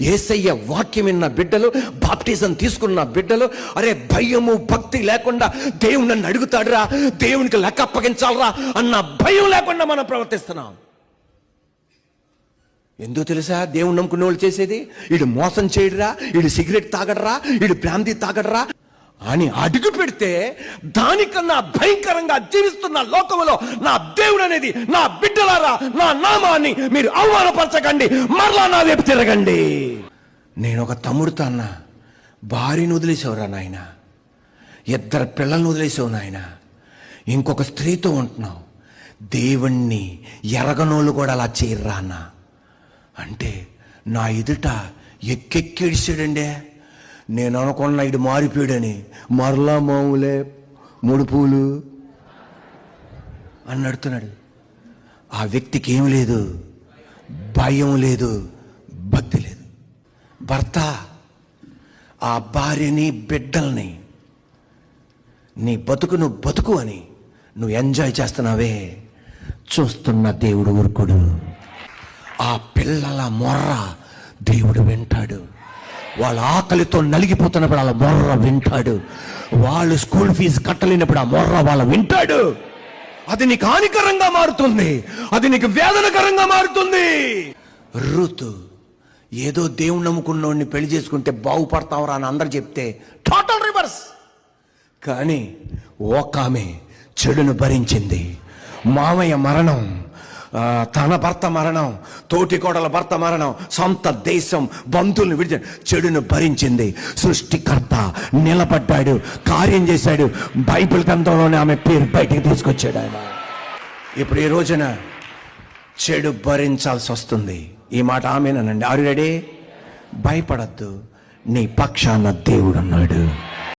యేసయ్య వాక్యం విన్న బిడ్డలు, బాప్టిజం తీసుకున్న బిడ్డలు, అరే భయము భక్తి లేకుండా దేవుడు నన్ను అడుగుతాడురా, దేవునికి లెక్క అప్పగించాలరా అన్న భయం లేకుండా మనం ప్రవర్తిస్తున్నాం. ఎందుకు తెలుసా దేవుని నమ్ముకునే వాళ్ళు చేసేది? వీడు మోసం చేయడురా, వీడు సిగరెట్ తాగడరా, వీడు బ్రాందీ తాగడరా అని అడుగు పెడితే దానికన్నా భయంకరంగా జీవిస్తున్న లోకంలో నా దేవుడు అనేది, నా బిడ్డలారా నా నామాన్ని మీరు అవమానపరచకండి, మరలా నా వైపు తిరగండి. నేను ఒక తమ్ముడితో అన్నా, భార్యను వదిలేసావురా నాయన, 2 పిల్లల్ని వదిలేసావు నాయన, ఇంకొక స్త్రీతో ఉంటున్నావు, దేవుణ్ణి ఎరగనోళ్ళు కూడా అలా చేయర్రా అన్న అంటే నా ఎదుట ఎక్కెక్కిడిచాడండే. నేను అనుకున్న ఇడు మారిపోయాడని, మరలా మామూలే 3 పూలు అని అడుగుతున్నాడు. ఆ వ్యక్తికి ఏం లేదు, భయం లేదు, భక్తి లేదు. భర్త ఆ భార్యని బిడ్డల్ని నీ బతుకు నువ్వు బతుకు అని నువ్వు ఎంజాయ్ చేస్తున్నావే, చూస్తున్న దేవుడు ఊరుకోడు. ఆ పిల్లల మొర్ర దేవుడు వింటాడు. వాళ్ళ ఆకలితో నలిగిపోతున్నప్పుడు వాళ్ళ మొర్ర వింటాడు. వాళ్ళు స్కూల్ ఫీజు కట్టలేనప్పుడు ఆ మొర్ర వాళ్ళ వింటాడు. అది నీకు హానికరంగా మారుతుంది, అది నీకు వేదనకరంగా మారుతుంది. రూతు ఏదో దేవుని నమ్ముకున్నోడిని పెళ్లి చేసుకుంటే బాగుపడతావురా అని అందరు చెప్తే టోటల్ రివర్స్. కానీ ఒక ఆమె చెడును భరించింది. మామయ్య మరణం, తన భర్త మరణం, తోటి కోడల భర్త మరణం, సొంత దేశం, బంధువులను విడిచి చెడును భరించింది. సృష్టికర్త నిలబడ్డాడు, కార్యం చేశాడు. బైబిల్ గ్రంథంలోనే ఆమె పేరు బయటికి తీసుకొచ్చాడు ఆయన. ఇప్పుడు ఈ రోజున చెడు భరించాల్సి వస్తుంది. ఈ మాట ఆమెనండి. ఆరు రెడీ? భయపడద్దు, నీ పక్షాన దేవుడు అన్నాడు.